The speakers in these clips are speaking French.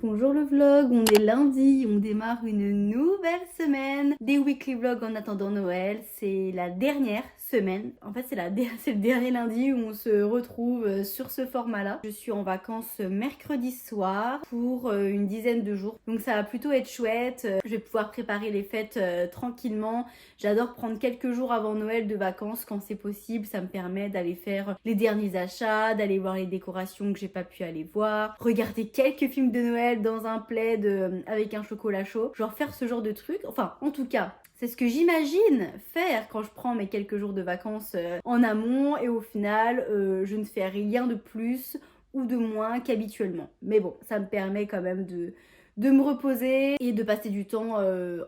Bonjour le vlog, on est lundi, on démarre une nouvelle semaine des weekly vlogs en attendant Noël. C'est la dernière semaine, en fait c'est le dernier lundi où on se retrouve sur ce format-là. Je suis en vacances mercredi soir pour une dizaine de jours, donc ça va plutôt être chouette. Je vais pouvoir préparer les fêtes tranquillement. J'adore prendre quelques jours avant Noël de vacances quand c'est possible, ça me permet d'aller faire les derniers achats, d'aller voir les décorations que j'ai pas pu aller voir, regarder quelques films de Noël dans un plaid avec un chocolat chaud, genre faire ce genre de truc. Enfin, en tout cas, c'est ce que j'imagine faire quand je prends mes quelques jours de vacances en amont et au final, je ne fais rien de plus ou de moins qu'habituellement. Mais bon, ça me permet quand même de me reposer et de passer du temps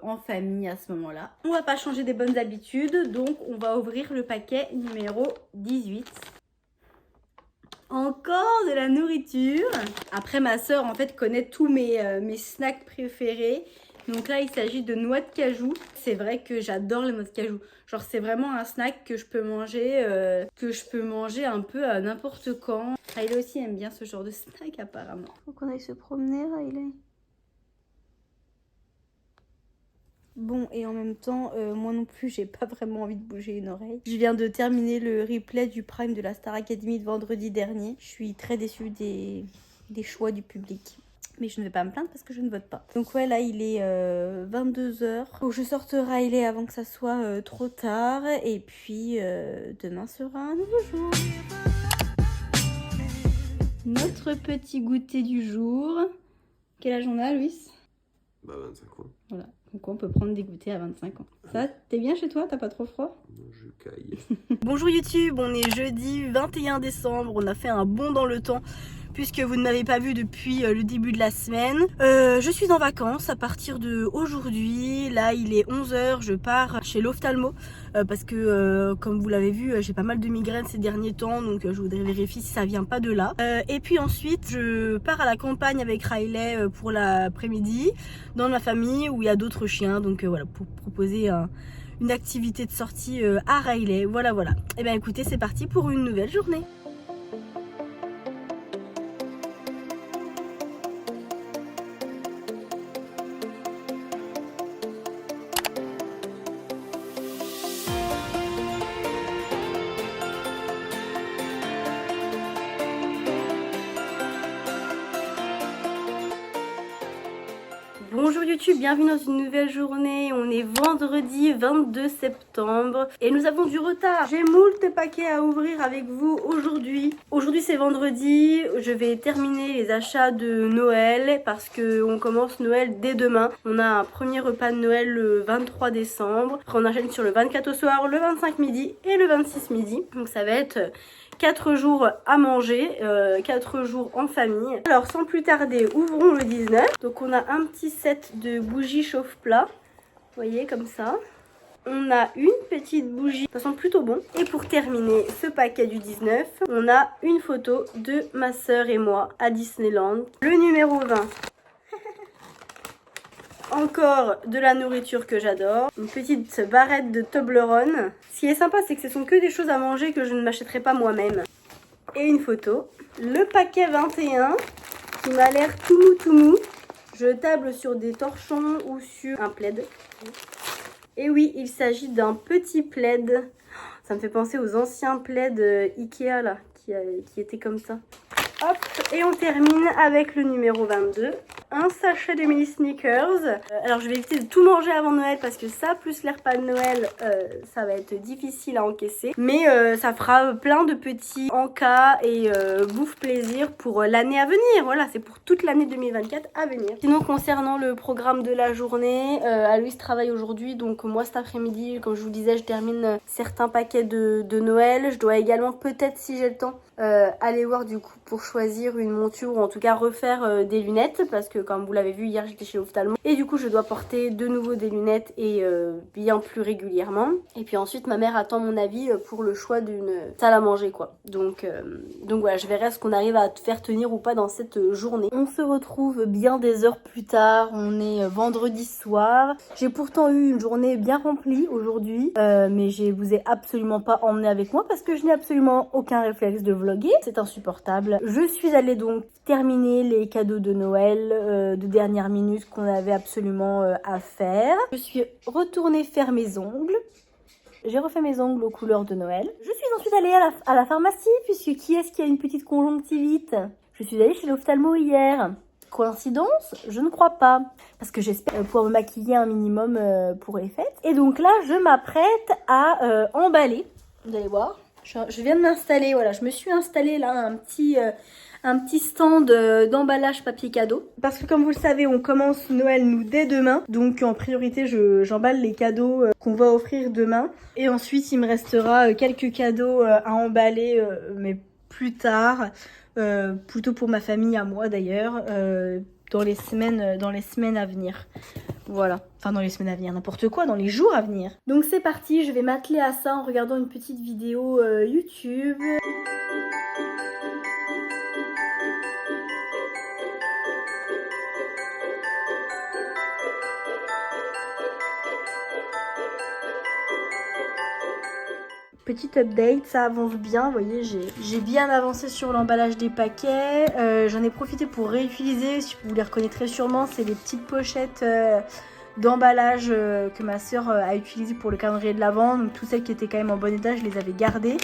en famille à ce moment-là. On va pas changer des bonnes habitudes, donc on va ouvrir le paquet numéro 18. Encore de la nourriture. Après, ma soeur en fait connaît tous mes snacks préférés. Donc là, il s'agit de noix de cajou. C'est vrai que j'adore les noix de cajou. Genre, c'est vraiment un snack que je peux manger un peu à n'importe quand. Riley aussi aime bien ce genre de snack apparemment. Faut qu'on aille se promener, Riley. Bon, et en même temps, moi non plus, j'ai pas vraiment envie de bouger une oreille. Je viens de terminer le replay du Prime de la Star Academy de vendredi dernier. Je suis très déçue des choix du public. Mais je ne vais pas me plaindre parce que je ne vote pas. Donc ouais, là, il est 22h. Faut que je sorte Riley avant que ça soit trop tard. Et puis, demain sera un nouveau jour. Notre petit goûter du jour. Quel âge on a, Louis? Bah 25 ans. Voilà, donc on peut prendre des goûters à 25 ans. Ça, t'es bien chez toi? T'as pas trop froid? Je caille. Bonjour YouTube, on est jeudi 21 décembre, on a fait un bond dans le temps puisque vous ne m'avez pas vu depuis le début de la semaine. Je suis en vacances à partir de aujourd'hui. Là il est 11h, je pars chez l'ophtalmo parce que comme vous l'avez vu, j'ai pas mal de migraines ces derniers temps, donc je voudrais vérifier si ça vient pas de là. Et puis ensuite je pars à la campagne avec Riley pour l'après-midi dans ma famille où il y a d'autres chiens, donc voilà, pour proposer une activité de sortie à Riley. Voilà. Et bien écoutez, c'est parti pour une nouvelle journée. Bonjour YouTube, bienvenue dans une nouvelle journée. On est vendredi 22 septembre et nous avons du retard. J'ai moult paquets à ouvrir avec vous aujourd'hui. Aujourd'hui c'est vendredi, je vais terminer les achats de Noël parce que on commence Noël dès demain. On a un premier repas de Noël le 23 décembre. Après on enchaîne sur le 24 au soir, le 25 midi et le 26 midi. Donc ça va être 4 jours à manger, 4 jours en famille. Alors sans plus tarder, ouvrons le 19. Donc on a un petit set de bougies chauffe-plat. Vous voyez, comme ça. On a une petite bougie, ça sent plutôt bon. Et pour terminer ce paquet du 19, on a une photo de ma soeur et moi à Disneyland. Le numéro 20. Encore de la nourriture que j'adore. Une petite barrette de Toblerone. Ce qui est sympa, c'est que ce sont que des choses à manger que je ne m'achèterai pas moi-même. Et une photo. Le paquet 21 qui m'a l'air tout mou. Je table sur des torchons ou sur un plaid. Et oui, il s'agit d'un petit plaid. Ça me fait penser aux anciens plaids Ikea là, qui étaient comme ça. Hop, et on termine avec le numéro 22. Un sachet de mini sneakers. Alors je vais éviter de tout manger avant Noël parce que ça, plus les repas de Noël, ça va être difficile à encaisser. Mais ça fera plein de petits encas et bouffe plaisir pour l'année à venir. Voilà, c'est pour toute l'année 2024 à venir. Sinon, concernant le programme de la journée, Aloïs travaille aujourd'hui. Donc moi cet après-midi, comme je vous disais, je termine certains paquets de Noël. Je dois également peut-être, si j'ai le temps, aller voir du coup pour choisir une monture ou en tout cas refaire des lunettes parce que comme vous l'avez vu hier j'étais chez l'ophtalmo et du coup je dois porter de nouveau des lunettes et bien plus régulièrement. Et puis ensuite ma mère attend mon avis pour le choix d'une salle à manger quoi. Donc voilà, je verrai ce qu'on arrive à faire tenir ou pas dans cette journée. On se retrouve bien des heures plus tard, on est vendredi soir. J'ai pourtant eu une journée bien remplie aujourd'hui mais je vous ai absolument pas emmené avec moi parce que je n'ai absolument aucun réflexe de vlogger. C'est insupportable. Je suis allée donc terminer les cadeaux de Noël de dernière minute qu'on avait absolument à faire. Je suis retournée faire mes ongles. J'ai refait mes ongles aux couleurs de Noël. Je suis ensuite allée à la pharmacie puisque qui est-ce qui a une petite conjonctivite? Je suis allée chez l'ophtalmo hier. Coïncidence? Je ne crois pas. Parce que j'espère pouvoir me maquiller un minimum pour les fêtes. Et donc là, je m'apprête à emballer. Vous allez voir. Je viens de m'installer, voilà, je me suis installée là un petit stand d'emballage papier cadeau. Parce que comme vous le savez, on commence Noël nous dès demain. Donc en priorité, j'emballe les cadeaux qu'on va offrir demain. Et ensuite, il me restera quelques cadeaux à emballer, mais plus tard. Plutôt pour ma famille, à moi d'ailleurs, dans les semaines à venir. Voilà, enfin dans les semaines à venir, n'importe quoi, dans les jours à venir. Donc c'est parti, je vais m'atteler à ça en regardant une petite vidéo YouTube. Petite update, ça avance bien, vous voyez, j'ai bien avancé sur l'emballage des paquets. J'en ai profité pour réutiliser, si vous les reconnaîtrez sûrement, c'est les petites pochettes d'emballage que ma soeur a utilisées pour le calendrier de l'Avent. Donc toutes celles qui étaient quand même en bon état, je les avais gardées.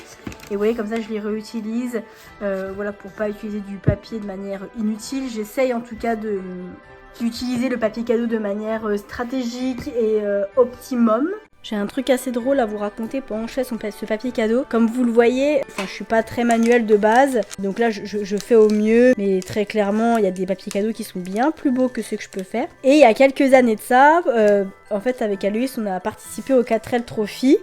Et vous voyez, comme ça je les réutilise, voilà, pour pas utiliser du papier de manière inutile. J'essaye en tout cas d'utiliser le papier cadeau de manière stratégique et optimum. J'ai un truc assez drôle à vous raconter pendant que je fais ce papier cadeau. Comme vous le voyez, enfin, je suis pas très manuelle de base, donc là je fais au mieux, mais très clairement il y a des papiers cadeaux qui sont bien plus beaux que ceux que je peux faire. Et il y a quelques années de ça, en fait avec Aloïs on a participé au 4L Trophy.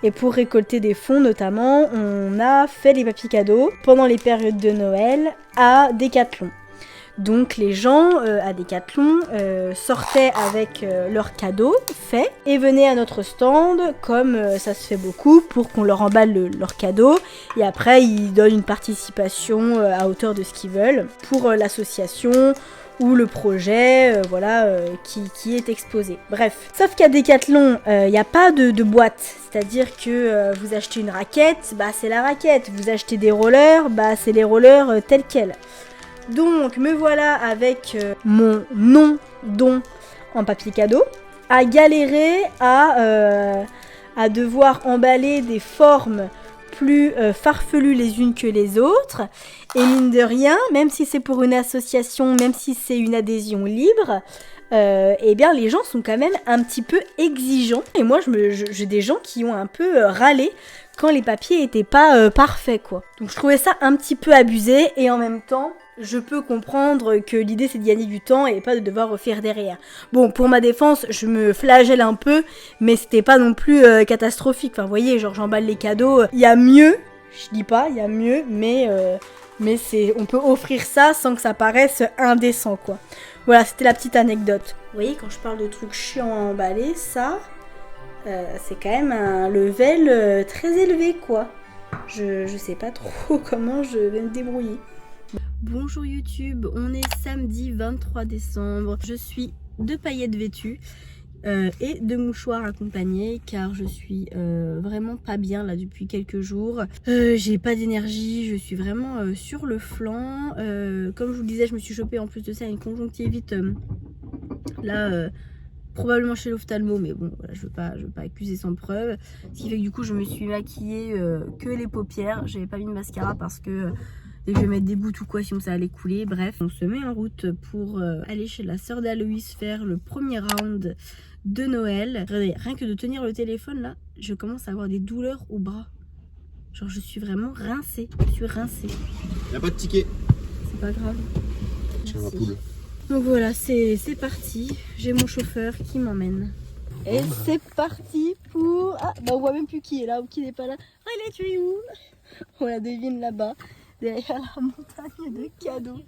Et pour récolter des fonds notamment, on a fait les papiers cadeaux pendant les périodes de Noël à Decathlon. Donc les gens à Decathlon sortaient avec leurs cadeaux faits et venaient à notre stand comme ça se fait beaucoup pour qu'on leur emballe leurs cadeaux et après ils donnent une participation à hauteur de ce qu'ils veulent pour l'association ou le projet qui est exposé. Bref, sauf qu'à Decathlon, il n'y a pas de boîte, c'est-à-dire que vous achetez une raquette, bah c'est la raquette, vous achetez des rollers, bah c'est les rollers tels quels. Donc me voilà avec mon non-don en papier cadeau à galérer à devoir emballer des formes plus farfelues les unes que les autres. Et mine de rien, même si c'est pour une association, même si c'est une adhésion libre, eh bien les gens sont quand même un petit peu exigeants. Et moi j'ai des gens qui ont un peu râlé quand les papiers étaient pas parfaits quoi. Donc je trouvais ça un petit peu abusé et en même temps je peux comprendre que l'idée c'est de gagner du temps et pas de devoir refaire derrière. Bon, pour ma défense, je me flagelle un peu, mais c'était pas non plus catastrophique. Enfin, vous voyez, genre j'emballe les cadeaux. Il y a mieux, je dis pas, il y a mieux, mais on peut offrir ça sans que ça paraisse indécent, quoi. Voilà, c'était la petite anecdote. Vous voyez, quand je parle de trucs chiants à emballer, ça, c'est quand même un level très élevé, quoi. Je sais pas trop comment je vais me débrouiller. Bonjour YouTube, on est samedi 23 décembre, je suis de paillettes vêtues et de mouchoirs accompagnés car je suis vraiment pas bien là depuis quelques jours. J'ai pas d'énergie, je suis vraiment sur le flanc. Comme je vous le disais, je me suis chopée en plus de ça une conjonctivite probablement chez l'ophtalmo, mais bon voilà, je veux pas accuser sans preuve. Ce qui fait que du coup je me suis maquillée que les paupières, j'avais pas mis de mascara parce que et je vais mettre des bouts ou quoi sinon ça allait couler. Bref, on se met en route pour aller chez la sœur d'Aloïs faire le premier round de Noël. Regardez, rien que de tenir le téléphone là, je commence à avoir des douleurs au bras. Genre je suis vraiment rincée, je suis rincée. Y'a pas de ticket. C'est pas grave. Tiens ma poule. Donc voilà, c'est parti. J'ai mon chauffeur qui m'emmène. Et c'est parti pour... Ah, bah on voit même plus qui est là ou qui n'est pas là. Ah, tu es où? On la devine là-bas. derrière la montagne de cadeaux.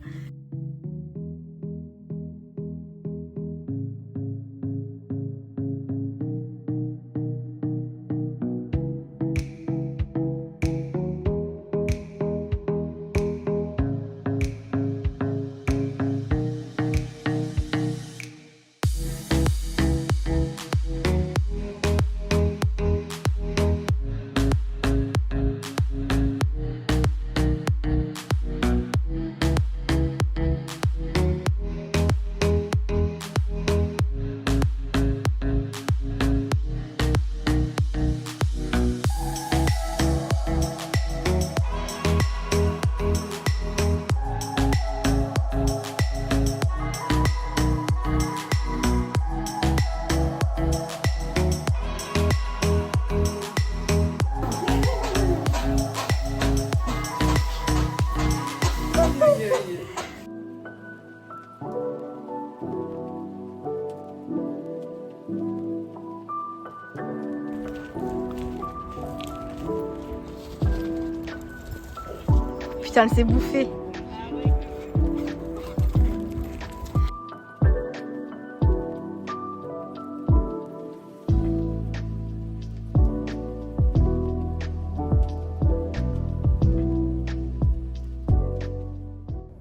Putain, elle s'est bouffée.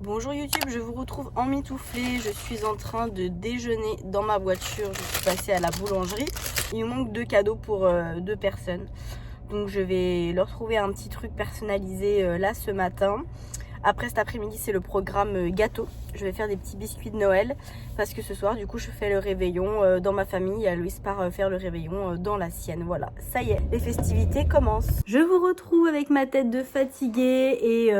Bonjour YouTube, je vous retrouve emmitouflée. Je suis en train de déjeuner dans ma voiture. Je suis passée à la boulangerie. Il me manque 2 cadeaux pour 2 personnes. Donc je vais leur trouver un petit truc personnalisé là ce matin. Après cet après-midi c'est le programme gâteau. Je vais faire des petits biscuits de Noël parce que ce soir du coup je fais le réveillon dans ma famille et Aloïs part faire le réveillon dans la sienne. Voilà, ça y est, les festivités commencent. Je vous retrouve avec ma tête de fatiguée et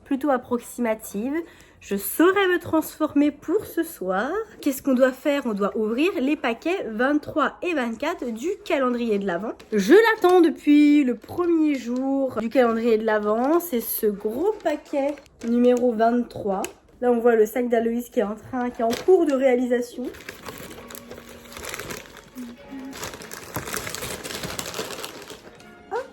plutôt approximative. Je saurais me transformer pour ce soir. Qu'est-ce qu'on doit faire? On doit ouvrir les paquets 23 et 24 du calendrier de l'Avent. Je l'attends depuis le premier jour du calendrier de l'Avent. C'est ce gros paquet numéro 23. Là, on voit le sac d'Aloïs qui est en cours de réalisation. Hop,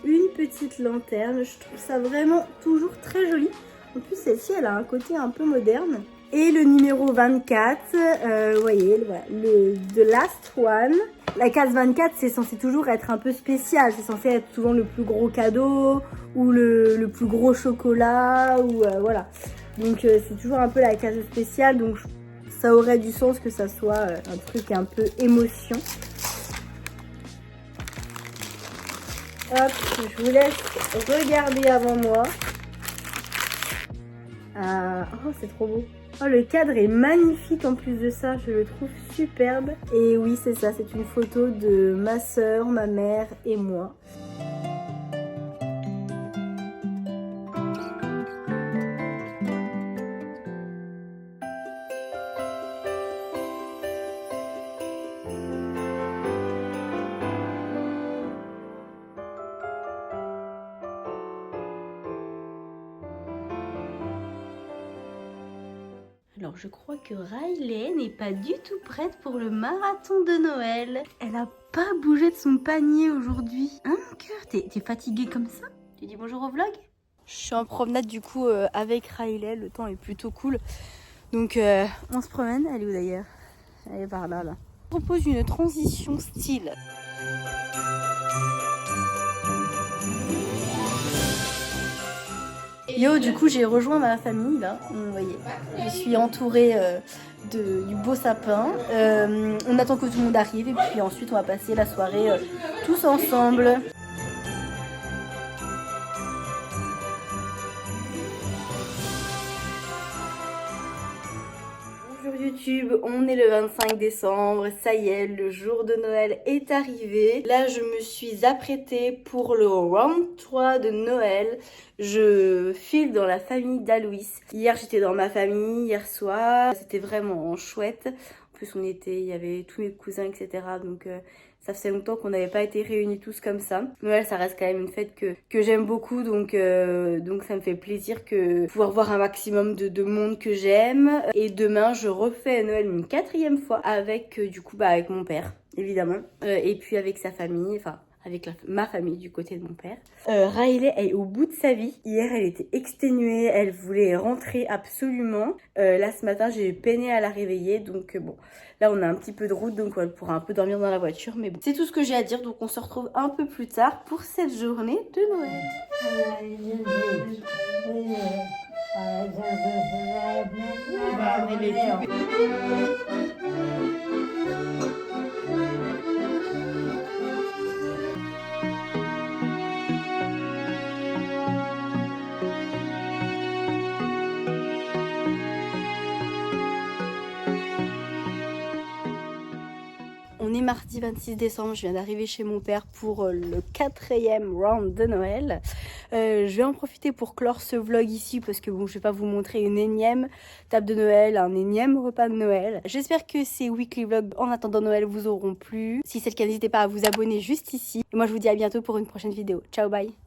une petite lanterne. Je trouve ça vraiment toujours très joli. En plus, celle-ci, elle a un côté un peu moderne. Et le numéro 24, vous voyez, voilà, le The Last One. La case 24, c'est censé toujours être un peu spécial. C'est censé être souvent le plus gros cadeau ou le plus gros chocolat. Ou voilà. Donc, c'est toujours un peu la case spéciale. Donc, ça aurait du sens que ça soit un truc un peu émotion. Hop, je vous laisse regarder avant moi. Oh, c'est trop beau. Oh, le cadre est magnifique en plus de ça, je le trouve superbe. Et oui, c'est ça, c'est une photo de ma soeur, ma mère et moi. Alors je crois que Riley n'est pas du tout prête pour le marathon de Noël. Elle a pas bougé de son panier aujourd'hui. Hein mon cœur, t'es fatiguée comme ça? Tu dis bonjour au vlog? Je suis en promenade du coup avec Riley, le temps est plutôt cool. Donc on se promène, elle est où d'ailleurs? Elle est par là. Je propose une transition style. Yo, du coup j'ai rejoint ma famille là, vous voyez, je suis entourée du beau sapin, on attend que tout le monde arrive et puis ensuite on va passer la soirée tous ensemble. Bonjour YouTube, on est le 25 décembre, ça y est, le jour de Noël est arrivé. Là je me suis apprêtée pour le round 3 de Noël. Je file dans la famille d'Aloïs. Hier j'étais dans ma famille, hier soir, c'était vraiment chouette. En plus il y avait tous mes cousins etc. Donc ça faisait longtemps qu'on n'avait pas été réunis tous comme ça. Noël ça reste quand même une fête que j'aime beaucoup donc ça me fait plaisir de pouvoir voir un maximum de monde que j'aime. Et demain je refais Noël une 4e fois avec du coup avec mon père évidemment et puis avec sa famille, enfin avec ma famille du côté de mon père. Riley est au bout de sa vie. Hier, elle était exténuée, elle voulait rentrer absolument. Là, ce matin, j'ai peiné à la réveiller, donc bon, là, on a un petit peu de route, donc elle pourra un peu dormir dans la voiture, mais bon. C'est tout ce que j'ai à dire, donc on se retrouve un peu plus tard pour cette journée de Noël. On est mardi 26 décembre, je viens d'arriver chez mon père pour le 4e round de Noël. Je vais en profiter pour clore ce vlog ici parce que bon, je vais pas vous montrer une énième table de Noël, un énième repas de Noël. J'espère que ces weekly vlogs en attendant Noël vous auront plu. Si c'est le cas, n'hésitez pas à vous abonner juste ici. Et moi je vous dis à bientôt pour une prochaine vidéo. Ciao, bye!